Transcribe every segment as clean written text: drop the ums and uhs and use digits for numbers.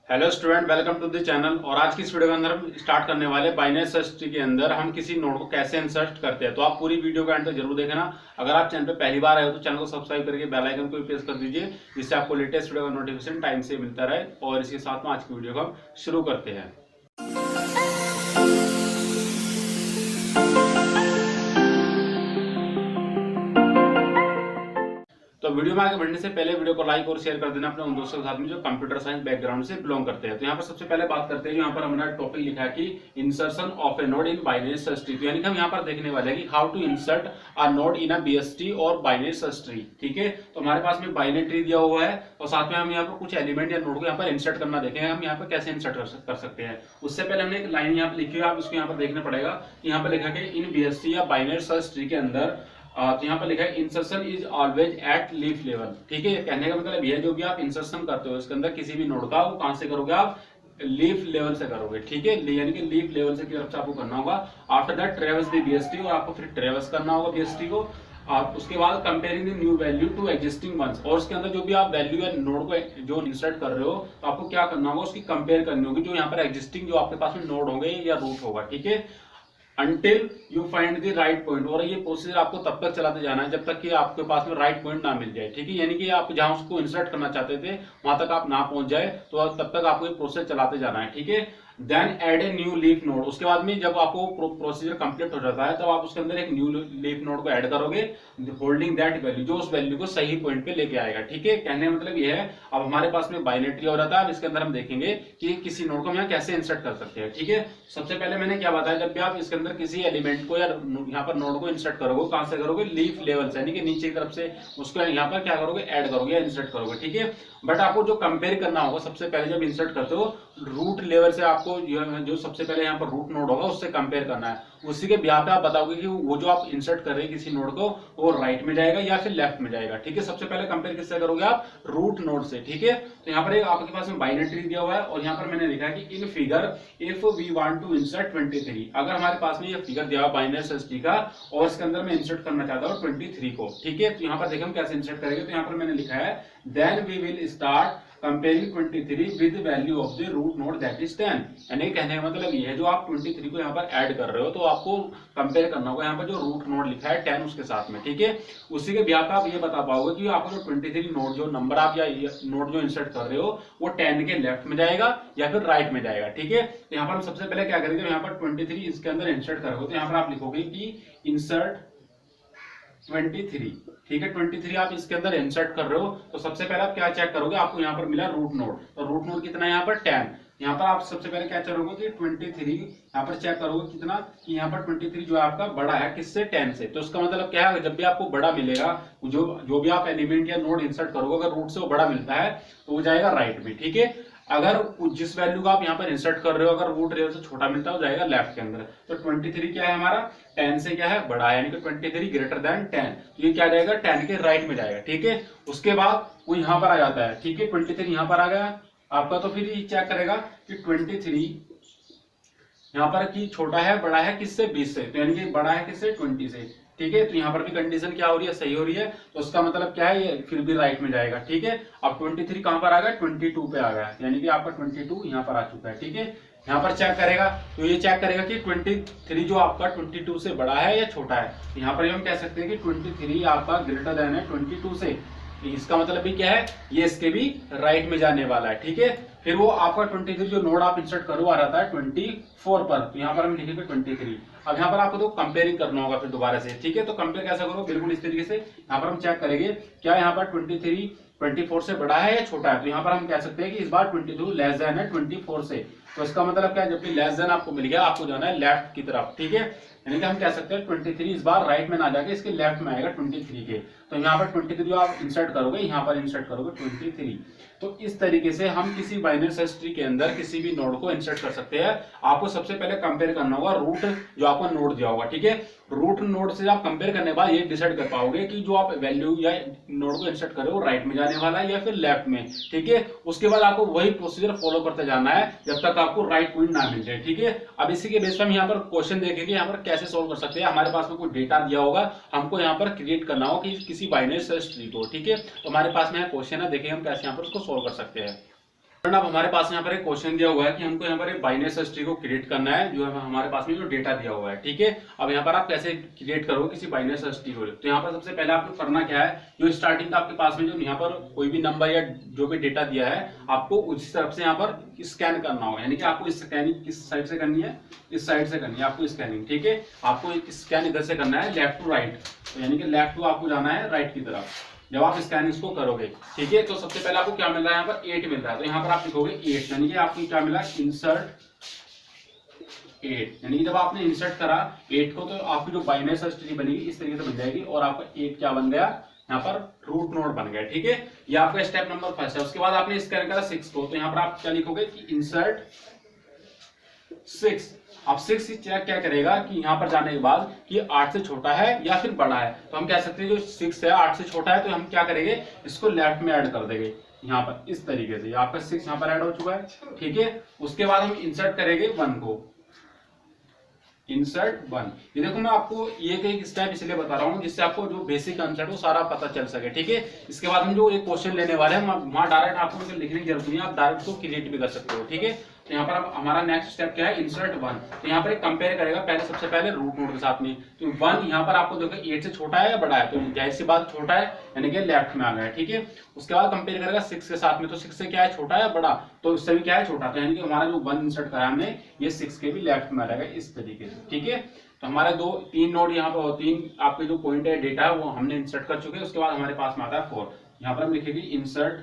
Hello student, welcome to the channel. और आज की इस वीडियो के अंदर हम स्टार्ट करने वाले बाइनरी सर्च ट्री के अंदर हम किसी नोड को कैसे इंसर्ट करते हैं। तो आप पूरी वीडियो का एंड तक जरूर देखना। अगर आप चैनल पे पहली बार आए हो तो चैनल को सब्सक्राइब करके बेल आइकन को भी प्रेस कर दीजिए, जिससे आपको लेटेस्ट वीडियो का नोटिफिकेशन टाइम से मिलता रहे। और इसके साथ में आज की वीडियो को हम शुरू करते हैं। तो वीडियो में आगे बढ़ने से पहले वीडियो को लाइक और शेयर कर देना अपने उन दोस्तों के साथ में जो कंप्यूटर साइंस बैकग्राउंड से बिलोंग करते हैं। तो यहाँ पर सबसे पहले बात करते हैं, यहाँ पर हमारा टॉपिक लिखा है कि insertion of A node in binary search tree. तो यानी कि हम यहाँ पर देखने वाले हैं कि how to insert a node in a BST और बाइनरी सर्च ट्री। ठीक है, तो हमारे पास में बाइनरी ट्री दिया हुआ है और साथ में हम यहाँ पर कुछ एलिमेंट या नोड को यहाँ पर इंसर्ट करना देखेंगे हम यहाँ पर कैसे इंसर्ट कर सकते हैं। उससे पहले हमने एक लाइन यहाँ पर लिखी है, आप इसको यहाँ पर देखना पड़ेगा। यहाँ पर लिखा है इन बीएसटी या बाइनरी सर्च ट्री के अंदर तो यहाँ पर लिखा है insertion is always at leaf level. ठीक है, कहने का मतलब यह जो भी आप इंसर्शन करते हो इसके अंदर किसी भी नोड का, वो कहां से करोगे आप? लीफ लेवल से करोगे। ठीक है, यानी कि लीफ लेवल से की तरफ से आपको करना होगा। आफ्टर दैट ट्रेवर्स द बीएसटी, और आपको फिर ट्रेवर्स करना होगा बीएसटी को। आप उसके बाद comparing the new value to existing ones, और उसके अंदर जो भी आप वैल्यू या नोड को जो इंसर्ट कर रहे हो तो आपको क्या करना होगा, उसकी कंपेयर करनी होगी जो यहाँ पर एग्जिस्टिंग जो आपके पास में नोड होंगे या रूट होगा। ठीक है, Until you find the right point, और ये प्रोसीजर आपको तब तक चलाते जाना है जब तक कि आपके पास में राइट पॉइंट ना मिल जाए। ठीक है, यानी कि आप जहां उसको इंसर्ट करना चाहते थे वहां तक आप ना पहुंच जाए तो तब तक आपको ये प्रोसेस चलाते जाना है। ठीक है, then add a new leaf node. उसके बाद में जब आपको प्रोसीजर कंप्लीट हो जाता है तब आप उसके अंदर एक न्यू लीफ नोड को ऐड करोगे, होल्डिंग दैट वैल्यू, जो उस वैल्यू को सही पॉइंट पे लेके आएगा। ठीक है, कहने का मतलब ये है अब हमारे पास में बाइनरी ट्री हो जाता है। अब इसके अंदर हम देखेंगे कि किसी नोड को हम यहाँ कैसे इंसर्ट कर सकते हैं। ठीक है, सबसे पहले मैंने क्या बताया, जब भी आप इसके अंदर किसी एलिमेंट को या यहाँ पर नोड को इंसर्ट करोगे, कहां से करोगे? लीफ लेवल से, यानी कि नीचे की तरफ से उसको यहाँ पर क्या करोगे? ऐड करोगे या इंसर्ट करोगे। ठीक है, बट आपको जो कंपेयर करना होगा सबसे पहले जब इंसर्ट करते हो रूट लेवल से, आपको जो सबसे पहले यहाँ पर रूट नोड होगा उससे कंपेयर करना है। उसी के ब्याह पे आप बताओगे कि वो जो आप इंसर्ट कर रहे हैं किसी नोड को वो राइट में जाएगा या फिर लेफ्ट में जाएगा। ठीक है, सबसे पहले कंपेयर किससे करोगे आप? रूट नोड से। ठीक है, तो यहाँ पर एक आपके पास में बाइनरी ट्री दिया हुआ है और यहाँ पर मैंने लिखा है कि in figure if we want to insert 23, अगर हमारे पास में ये फिगर दिया हुआ बाइनरी सर्च ट्री का और इसके अंदर मैं इंसर्ट करना चाहता हूँ 23 को। ठीक है, तो यहाँ पर देखिए हम कैसे इंसर्ट करेंगे। तो यहाँ पर मैंने लिखा है then we will start comparing 23 with value of the root node that is 10। यानी कहने का मतलब ये है जो आप 23 को यहाँ पर ऐड कर रहे हो तो आपको कंपेयर करना होगा यहाँ पर जो रूट नोड लिखा है 10 उसके साथ में। ठीक है, उसी के ब्याह पे आप ये बता पाओगे कि आपको जो 23 नोड जो नंबर आप या नोड जो इंसर्ट कर रहे हो वो 10 के लेफ्ट में जाएगा या फिर राइट में जाएगा। ठीक है, तो यहाँ पर हम सबसे पहले क्या करेंगे, यहाँ पर 23 इसके अंदर इंसर्ट करोगे तो यहाँ पर आप लिखोगे कि इंसर्ट 23। ठीक है, 23 आप इसके अंदर इंसर्ट कर रहे हो तो सबसे पहले आप क्या चेक करोगे, आपको यहाँ पर मिला रूट नोड, तो रूट नोड कितना है यहाँ पर? 10। यहाँ पर आप सबसे पहले क्या करोगे कि 23 यहाँ पर चेक करोगे कितना, कि यहाँ पर 23 जो है आपका बड़ा है किससे? 10 से। तो इसका मतलब क्या है, जब भी आपको बड़ा मिलेगा जो भी आप एलिमेंट या नोड इंसर्ट करोगे अगर रूट से वो बड़ा मिलता है तो वो जाएगा राइट में। ठीक है, अगर जिस वैल्यू को आप यहाँ पर इंसर्ट कर रहे हो अगर रूट लेवल से छोटा मिलता है वो जाएगा लेफ्ट के अंदर। तो 23 क्या है हमारा? 10 से क्या है? बड़ा है, यानी कि 23 ग्रेटर देन 10, तो ये क्या जाएगा? 10 के राइट में जाएगा। ठीक है, उसके बाद वो यहाँ पर आ जाता है। ठीक है, 23 यहाँ पर आ गया आपका, तो फिर ये चेक करेगा कि 23 यहाँ पर की छोटा है बड़ा है किससे? 20 से, तो यानी कि बड़ा है किससे? 20 से। ठीक है, तो यहाँ पर भी कंडीशन क्या हो रही है? सही हो रही है, तो उसका मतलब क्या है, ये फिर भी राइट में जाएगा। ठीक है, अब 23 कहां पर आ गया? 22 पे आ गया, यानी कि आपका 22 यहाँ पर आ चुका है। ठीक है, यहाँ पर चेक करेगा तो ये चेक करेगा कि 23 जो आपका 22 से बड़ा है या छोटा है। यहाँ पर हम कह सकते हैं कि 23 आपका ग्रेटर देन है 22 से, इसका मतलब भी क्या है, ये इसके भी राइट में जाने वाला है। ठीक है, फिर वो आपका 23 जो नोड आप इंसर्ट करो आ रहा था 24 पर, तो यहाँ पर हम लिखेंगे 23। अब यहाँ पर आपको तो कंपेयरिंग करना होगा फिर दोबारा से। ठीक है, तो कंपेयर कैसे करो? बिल्कुल इस तरीके से यहाँ पर हम चेक करेंगे क्या यहाँ पर 23 24 से बड़ा है या छोटा है। तो यहाँ पर हम कह सकते हैं कि इस बार 22 लेस देन है 24 से, तो इसका मतलब क्या है, जब भी लेस देन आपको मिल गया आपको जाना है लेफ्ट की तरफ। ठीक है, यानी कि हम कह सकते हैं 23 इस बार राइट में ना जाके इसके लेफ्ट में आएगा 23 के। तो यहाँ पर 23 जो आप इंसर्ट करोगे यहाँ पर इंसर्ट करोगे 23। तो इस तरीके से हम किसी बाइनरी सर्च ट्री के अंदर किसी भी नोड को इंसर्ट कर सकते हैं। आपको सबसे पहले कंपेयर करना होगा रूट जो आपको नोड दिया होगा। ठीक है, रूट नोड से आप कंपेयर करने के बाद ये डिसाइड कर पाओगे कि जो आप वैल्यू या नोड को इंसर्ट कर रहे हो राइट में जाने वाला है या फिर लेफ्ट में। ठीक है, उसके बाद आपको वही प्रोसीजर फॉलो करते जाना है जब तक आपको राइट पॉइंट ना मिल जाए। ठीक है, अब इसी के बेस पर हम यहाँ पर क्वेश्चन देखेंगे यहाँ पर कैसे सोल्व कर सकते हैं। हमारे पास में कोई डेटा दिया होगा, हमको यहाँ पर क्रिएट करना होगा किसी बाइनरी सर्च ट्री को। ठीक है, तो हमारे पास में क्वेश्चन है, देखिए हम कैसे यहाँ पर उसको सोल्व कर सकते हैं। अब हमारे पास यहाँ पर एक क्वेश्चन दिया हुआ है कि हमको यहाँ पर एक बाइनरी सर्च ट्री को क्रिएट करना है, जो हमारे पास में जो डेटा दिया हुआ है। ठीक है, अब यहाँ पर आप कैसे क्रिएट करोगे किसी बाइनरी सर्च ट्री को। तो यहाँ पर सबसे पहले आपको करना क्या है, जो स्टार्टिंग का आपके पास में जो यहाँ पर कोई भी नंबर या जो भी डेटा दिया है, आपको उस तरफ से यहाँ पर स्कैन करना होगा। यानी कि आपको स्कैनिंग किस साइड से करनी है, इस साइड से करनी है आपको स्कैनिंग। ठीक है, आपको स्कैन इधर से करना है, लेफ्ट टू राइट, तो यानी कि लेफ्ट टू आपको जाना है राइट की तरफ जब आप स्कैनिंग को करोगे। ठीक है, तो सबसे पहले आपको क्या मिल रहा है, यहाँ पर 8 मिल रहा है, तो यहाँ पर आप लिखोगे 8, यानी कि आपको क्या मिला, इंसर्ट 8। यानी कि जब आपने इंसर्ट करा 8 को, तो आपकी जो बाइनरी सर्च ट्री बनेगी इस तरीके से बन जाएगी, और आपका 8 क्या बन गया, यहाँ पर रूट नोड बन गया। ठीक है, ये आपका स्टेप नंबर फर्स्ट है। उसके बाद आपने स्कैन करा 6 को, तो यहाँ पर आप क्या लिखोगे कि इंसर्ट 6। अब 6 चेक क्या करेगा कि यहाँ पर जाने के बाद कि 8 से छोटा है या फिर बड़ा है, तो हम कह सकते हैं जो 6 है 8 से छोटा है, तो हम क्या करेंगे, इसको लेफ्ट में ऐड कर देंगे यहाँ पर इस तरीके से। आपका 6 यहाँ पर ऐड हो चुका है। ठीक है, उसके बाद हम इंसर्ट करेंगे 1 को, इंसर्ट 1। ये देखो मैं आपको ये एक स्टेप इसलिए बता रहा हूँ जिससे आपको जो बेसिक कंसेप्ट है वो सारा पता चल सके। ठीक है, इसके बाद हम जो एक क्वेश्चन लेने वाले हैं वहां डायरेक्ट आपको लिखने की जरूरत नहीं है, आप डायरेक्ट उसको क्रिएट भी कर सकते हो। ठीक है, तो यहाँ पर अब हमारा नेक्स्ट स्टेप क्या है, इंसर्ट 1। तो यहाँ पर एक कंपेयर करेगा पहले, सबसे पहले रूट नोड के साथ में। तो 1 यहाँ पर आपको देखो 8 से छोटा है या बड़ा है, तो जाहिर सी बात छोटा है, यानी कि लेफ्ट में आ गया। ठीक है, उसके बाद कंपेयर करेगा 6 के साथ में, तो 6 से क्या है, छोटा है या बड़ा, तो इससे भी क्या है, छोटा। तो यानी कि हमारा जो 1 इंसर्ट करा हमने, ये 6 के भी लेफ्ट में आ जाएगा इस तरीके से। ठीक है, तो हमारे 3 नोड यहाँ पर, 3 आपके जो पॉइंट है डेटा है वो हमने इंसर्ट कर चुके हैं। उसके बाद हमारे पास में आता है 4, यहाँ पर हम लिखेंगे इंसर्ट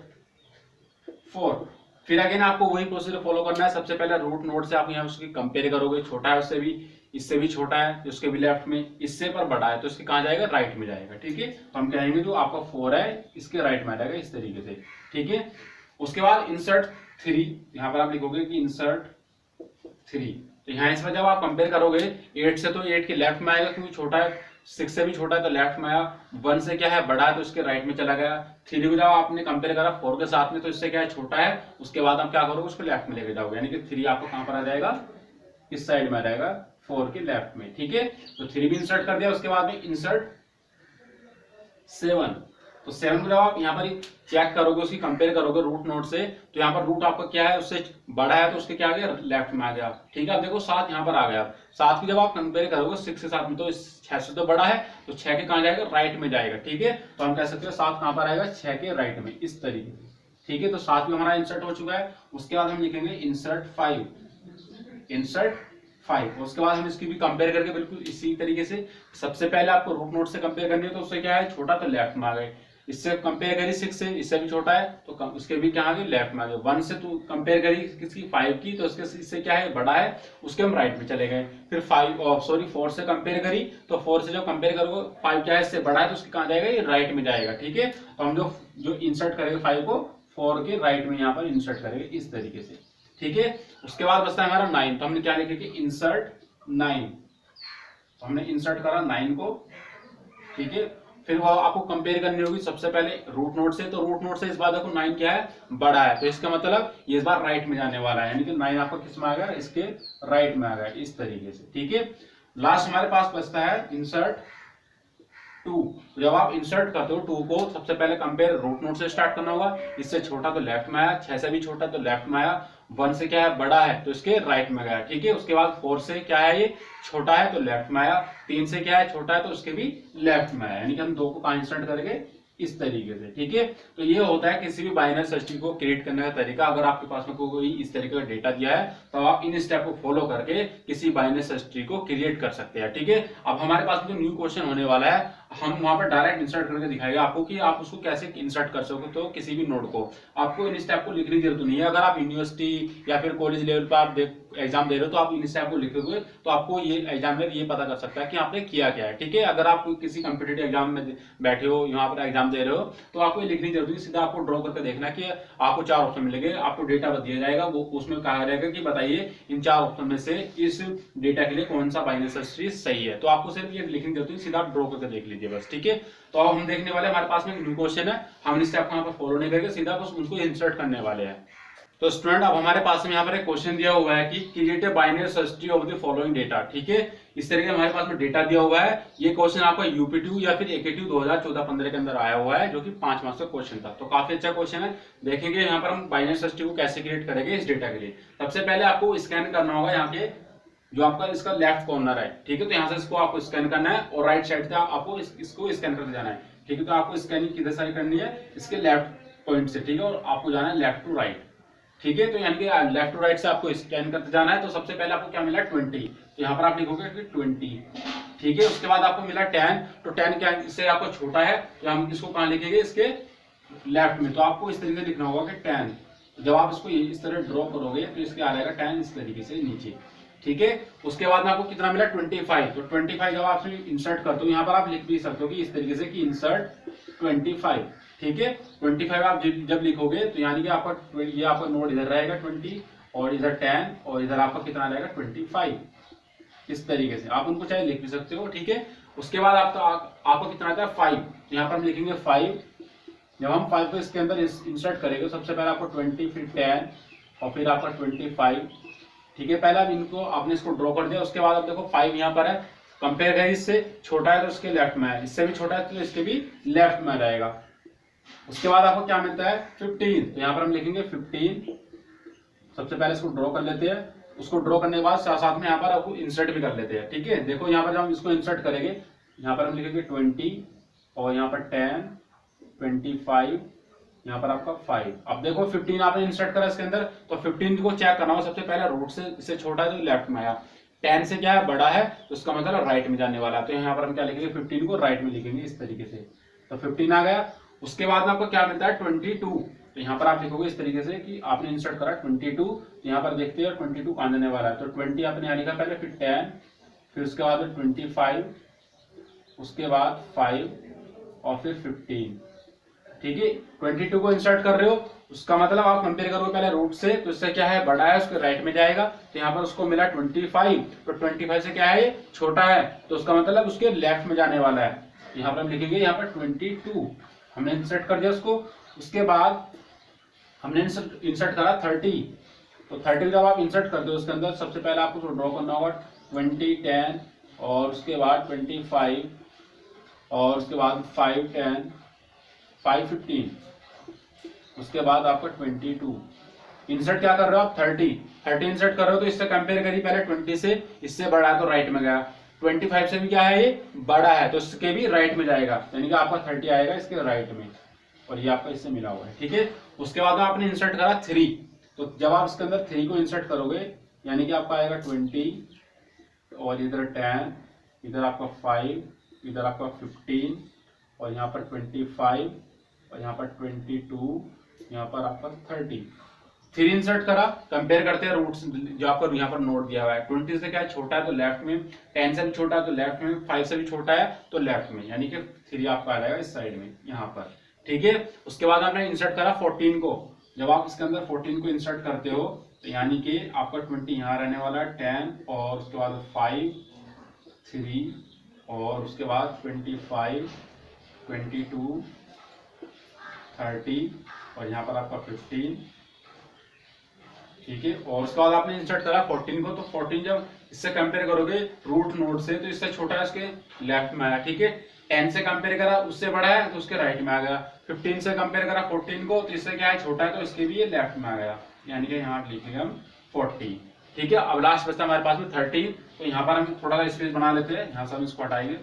4। फिर अगेन आपको वही प्रोसीजर फॉलो करना है। सबसे पहले रूट नोड से आप यहाँ उसकी कंपेयर करोगे, छोटा है उससे भी, इससे भी छोटा है, उसके भी लेफ्ट में, इससे पर बड़ा है, तो इसके कहाँ जाएगा, राइट में जाएगा। ठीक है, तो हम कहेंगे जो आपका 4 है इसके राइट में आ जाएगा इस तरीके से। ठीक है, उसके बाद इंसर्ट 3, यहाँ पर आप लिखोगे कि इंसर्ट 3। तो यहाँ इसमें जब आप कंपेयर करोगे 8 से, तो 8 के लेफ्ट में आएगा क्योंकि छोटा है, 6 से भी छोटा है तो लेफ्ट में आया, 1 से क्या है, बड़ा है, तो इसके राइट में चला गया। 3 को जब आपने कंपेयर करा 4 के साथ में, तो इससे क्या है, छोटा है, उसके बाद आप क्या करोगे, उसको लेफ्ट में लेके जाओगे, यानी कि 3 आपको कहां पर आ जाएगा, इस साइड में आ जाएगा, 4 के लेफ्ट में। ठीक है, तो 3 भी इंसर्ट कर दिया। उसके बाद में इंसर्ट 7, तो 7 को जब आप यहाँ पर चेक करोगे, उसकी कंपेयर करोगे रूट नोड से, तो यहाँ पर रूट आपका क्या है, उससे बड़ा है, तो उसके क्या आ गया, लेफ्ट में आ गया। ठीक है, अब देखो 7 यहाँ पर आ गया। 7 की जब आप कंपेयर करोगे 6 के साथ में, तो 6 से तो बड़ा है, तो 6 के कहाँ जाएगा, राइट में जाएगा। ठीक है, तो हम कह सकते हैं 7 कहाँ पर आएगा, 6 के राइट में इस तरीके से। ठीक है, तो 7 भी हमारा इंसर्ट हो चुका है। उसके बाद हम लिखेंगे इंसर्ट 5, इंसर्ट 5। उसके बाद हम इसकी भी कंपेयर करके बिल्कुल इसी तरीके से, सबसे पहले आपको रूट नोड से कंपेयर करनी है, तो उससे क्या है, छोटा, तो लेफ्ट में आ गए। इससे कंपेयर करी 6 से, इससे भी छोटा है, तो उसके भी क्या आ गए, लेफ्ट में आ गए। 1 से तू कंपेयर करी किसकी, 5 की, तो इससे क्या है, बड़ा है, उसके हम राइट में चले गए। फिर 4 से कंपेयर करी, तो 4 से जब कंपेयर करोगे 5 क्या है, इससे बड़ा है, तो उसके कहाँ जाएगा, ये राइट में जाएगा। ठीक है, तो हम जो इंसर्ट करेंगे 5 को 4 के राइट में यहाँ पर इंसर्ट करेंगे इस तरीके से। ठीक है, उसके बाद बचता है हमारा 9, तो हमने क्या लिखे कि इंसर्ट 9, तो हमने इंसर्ट करा 9 को। ठीक है, फिर वो आपको कंपेयर करनी होगी सबसे पहले रूट नोड से, तो रूट नोड से इस बार देखो 9 क्या है, बड़ा है, तो इसका मतलब ये इस बार राइट में जाने वाला है, यानी कि 9 आपको किस में आ गया, इसके राइट में आ गया इस तरीके से। ठीक है, लास्ट हमारे पास बचता है इंसर्ट 2। जब आप इंसर्ट करते हो 2 को, सबसे पहले कंपेयर रूट नोड से स्टार्ट करना होगा, इससे छोटा तो लेफ्ट में आया, 6 से भी छोटा तो लेफ्ट में आया, 1 से क्या है, बड़ा है, तो इसके राइट में गया। ठीक है, उसके बाद 4 से क्या है, ये छोटा है, तो लेफ्ट में आया, 3 से क्या है, छोटा है, तो उसके भी लेफ्ट में आया, यानी कि हम 2 को इंसर्ट करेंगे इस तरीके से। ठीक है, तो ये होता है किसी भी बाइनरी सर्च ट्री को क्रिएट करने का तरीका। अगर आपके पास में कोई इस तरीके का डेटा दिया है, तो आप इन स्टेप को फॉलो करके किसी बाइनरी सर्च ट्री को क्रिएट कर सकते हैं। ठीक है, अब हमारे पास जो न्यू क्वेश्चन होने वाला है, हम वहां पर डायरेक्ट इंसर्ट करके दिखाएगा आपको कि आप उसको कैसे इंसर्ट कर सकोगे। तो किसी भी नोड को आपको इन स्टेप को लिखने की जरूरत नहीं है। अगर आप यूनिवर्सिटी या फिर कॉलेज लेवल पर आप एग्जाम दे रहे हो, तो आप इन स्टेप को लिखोगे तो आपको ये एग्जामिनर ये पता कर सकता है कि आपने किया क्या है। ठीक है, अगर आप किसी कॉम्पिटिटिव एग्जाम में बैठे हो, यहाँ पर एग्जाम दे रहे हो, तो आपको ये लिखने की जरूरत है, सीधा आपको ड्रॉ करके देखना कि आपको 4 ऑप्शन मिलेंगे, आपको डेटा दिया जाएगा, वो उसमें कहा जाएगा कि बताइए इन 4 ऑप्शन में से इस डेटा के लिए कौन सा बाइनरी सर्च ट्री सही है। तो आपको सिर्फ ये लिखने की जरूरत है, सीधा आप ड्रॉ करके देख लीजिए बस। ठीक है, तो अब हम देखने वाले हमारे पास में एक न्यू क्वेश्चन है, हम इस स्टेप को यहाँ पर फॉलो नहीं करेंगे, सीधा बस उसको इंसर्ट करने वाले हैं। तो स्टूडेंट अब हमारे पास में यहाँ पर एक क्वेश्चन दिया हुआ है कि create a binary search of the following data. ठीक है, इस तरीके हमारे पास में डेटा दिया हुआ है। ये क्वेश्चन आपका यूपीट्यू या फिर एकेट्यू 2014-15 के अंदर आया हुआ है, जो कि 5 मार्क्स का क्वेश्चन था। तो काफी अच्छा क्वेश्चन है। देखेंगे यहाँ पर हम बाइनरी सर्च को कैसे क्रिएट करेंगे इस डेटा के लिए। सबसे पहले आपको स्कैन करना होगा यहाँ के जो आपका इसका लेफ्ट कॉर्नर है। ठीक है, तो यहाँ से इसको आपको स्कैन करना है और राइट साइड से आपको इसको स्कैन करते जाना है। ठीक है, तो आपको स्कैनिंग किधर सारी करनी है, इसके लेफ्ट पॉइंट से। ठीक है, और आपको जाना है लेफ्ट टू राइट। ठीक है, तो यानी कि लेफ्ट टू राइट से आपको स्कैन करते जाना है। तो सबसे पहले आपको क्या मिला 20, तो यहाँ पर आप लिखोगे कि 20। ठीक है, उसके बाद आपको मिला 10, तो 10 क्या इससे आपको छोटा है, तो हम इसको कहाँ लिखेंगे, इसके लेफ्ट में। तो आपको इस तरीके से लिखना होगा कि 10। जब आप इसको इस तरह ड्रॉ करोगे तो इसके आ जाएगा 10 इस तरीके से नीचे। ठीक है, उसके बाद में आपको कितना मिला 25। तो 25 जब आप इंसर्ट करते हो, यहाँ पर आप लिख भी सकते हो कि इस तरीके से कि इंसर्ट 25। ठीक है, 25 आप जब लिखोगे तो यानी कि आपका ये आपका नोड इधर रहेगा 20 और इधर 10 और इधर आपका कितना रहेगा 25। इस तरीके से आप उनको चाहे लिख भी सकते हो। ठीक है, उसके बाद आपको कितना आता है 5। यहाँ पर हम लिखेंगे 5। जब हम 5 को इसके अंदर इंसर्ट करेंगे, सबसे पहले आपको 20, फिर 10 और फिर आपका 25। ठीक है, पहले आप इनको आपने इसको ड्रॉ कर दिया। उसके बाद आप देखो 5 यहाँ पर है, कंपेयर करें इससे छोटा है तो उसके लेफ्ट में है, इससे भी छोटा है तो इसके भी लेफ्ट में रहेगा। उसके बाद आपको क्या मिलता है 15, तो यहाँ पर हम लिखेंगे 15। सबसे पहले इसको ड्रॉ कर लेते हैं। उसको ड्रॉ करने के बाद साथ में यहाँ पर आपको इंसर्ट भी कर लेते हैं। ठीक है, देखो यहाँ पर जब हम इसको इंसर्ट करेंगे, यहाँ पर हम लिखेंगे 20 और यहाँ पर 10, 25, यहाँ पर आपका 5। अब देखो 15 आपने इंसर्ट करा इसके अंदर, तो 15 को चेक करना हो सबसे पहले रूट से, इससे छोटा है तो लेफ्ट में आया, 10 से क्या है बड़ा है तो उसका मतलब राइट में जाने वाला है। तो यहाँ पर हम क्या लिखेंगे 15 को राइट में लिखेंगे इस तरीके से। तो 15 आ गया। उसके बाद में आपको क्या मिलता है 22। तो यहाँ पर आप लिखोगे इस तरीके से कि आपने इंसर्ट करा 22। तो यहाँ पर देखते हैं 22 कहाँ जाने वाला है, तो 20 आपने यहाँ लिखा पहले, फिर 10, फिर उसके बाद 25, उसके बाद 5 और फिर 15। ठीक है, 22 को इंसर्ट कर रहे हो, उसका मतलब आप कंपेयर करोगे पहले रूट से, तो इससे क्या है बड़ा है उसके राइट में जाएगा। तो यहाँ पर उसको मिला 25, तो 25 से क्या है छोटा है, तो उसका मतलब उसके लेफ्ट में जाने वाला है। यहाँ पर हम लिखेंगे यहाँ पर 22 हमने इंसर्ट कर दिया उसको। उसके बाद हमने इंसर्ट करा 30। तो 30 जब आप इंसर्ट करते हो उसके अंदर, सबसे पहले आपको ड्रॉ करना होगा 20, 10 और उसके बाद 25 और उसके बाद 5, 10, 5, 15, उसके बाद आपका 22। इंसर्ट क्या कर रहे हो आप 30 इंसर्ट कर रहे हो, तो इससे कंपेयर करिए पहले 20 से, इससे बड़ा है तो राइट में गया। 25 से भी क्या है ये बड़ा है तो इसके भी राइट में जाएगा, यानी कि आपका 30 आएगा इसके राइट में, और ये आपका इससे मिला हुआ है। ठीक है, उसके बाद आपने इंसर्ट करा 3। तो जब आप इसके अंदर 3 को इंसर्ट करोगे, यानी कि आपका आएगा 20 और इधर 10, इधर आपका 5, इधर आपका 15 और यहाँ पर 25 और यहाँ पर 22, यहाँ पर आपका 30। 3 इंसर्ट करा, कंपेयर करते हैं रूट्स जो आपको यहाँ पर नोट दिया हुआ है। 20 से क्या है छोटा है तो लेफ्ट में, 10 से भी छोटा है तो लेफ्ट में, 5 से भी छोटा है तो लेफ्ट में, यानी कि 3 आपका आ जाएगा इस साइड में यहाँ पर। ठीक है, उसके बाद आपने इंसर्ट करा 14 को। जब आप इसके अंदर 14 को इंसर्ट करते हो, तो यानी कि आपका 20 यहाँ रहने वाला है, 10 और उसके बाद 5, 3 और उसके बाद 25, 22, 30 और यहाँ पर आपका 15। ठीक है, और उसके बाद आपने इंसर्ट करा 14 को। तो 14 जब इससे कंपेयर करोगे रूट नोड से, तो इससे छोटा है उसके लेफ्ट में आया। ठीक है, 10 से कंपेयर करा उससे बड़ा है तो उसके राइट में आ गया। 15 से कंपेयर करा 14 को, तो इससे क्या है छोटा है तो इसके भी ये लेफ्ट में आ गया, यानी कि यहाँ लिखेंगे हम 40। ठीक है, अब लास्ट बचता हमारे पास में 30। तो यहाँ पर हम थोड़ा सा स्पेस बना लेते हैं, यहाँ से हम इसको हटाएंगे।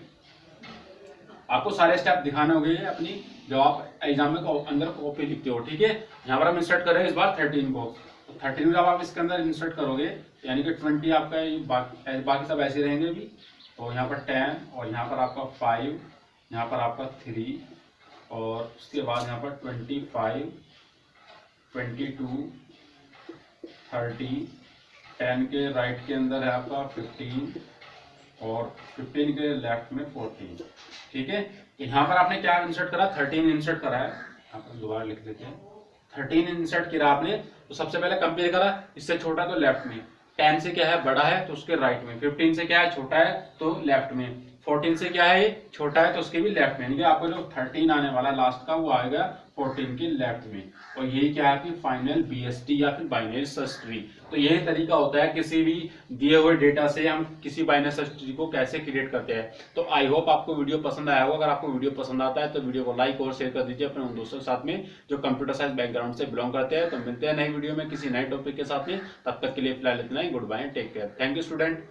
आपको सारे स्टेप दिखाने होंगे अपनी जब आप एग्जाम में अंदर कॉपी लिखते हो। ठीक है, यहाँ पर हम इंसर्ट कर रहे हैं इस बार 13 को। तो 13 जब आप इसके अंदर इंसर्ट करोगे, यानी कि 20 आपका बाकी सब ऐसे रहेंगे भी। तो यहाँ पर 10 और यहाँ पर आपका 5, यहाँ पर आपका 3 और उसके बाद यहाँ पर 25, 22, 30, 10 के राइट के अंदर है आपका 15 और 15 के लेफ्ट में 14। ठीक है, यहाँ पर आपने क्या इंसर्ट करा 13 इंसर्ट करा है, यहाँ पर दोबारा लिख देते हैं। 13 इंसर्ट किया आपने, तो सबसे पहले कंपेयर करा, इससे छोटा तो लेफ्ट में, 10 से क्या है बड़ा है तो उसके राइट में, 15 से क्या है छोटा है तो लेफ्ट में, 14 से क्या है छोटा है तो उसके भी लेफ्ट में, यानी कि आपको जो 13 आने वाला लास्ट का वो आएगा 14 की लेफ्ट में। और यही क्या है कि फाइनल बीएसटी या फिर बाइनरी सर्च ट्री। तो यही तरीका होता है किसी भी दिए हुए डेटा से हम किसी बाइनरी सर्च ट्री को कैसे क्रिएट करते हैं। तो आई होप आपको वीडियो पसंद आया होगा। अगर आपको वीडियो पसंद आता है तो वीडियो को लाइक और शेयर कर दीजिए अपने उन दोस्तों के साथ में जो कंप्यूटर साइंस बैकग्राउंड से बिलोंग करते हैं। तो मिलते हैं नई वीडियो में किसी नए टॉपिक के साथ में, तब तक के लिए फिलहाल इतना ही। Good bye, take care, thank you student.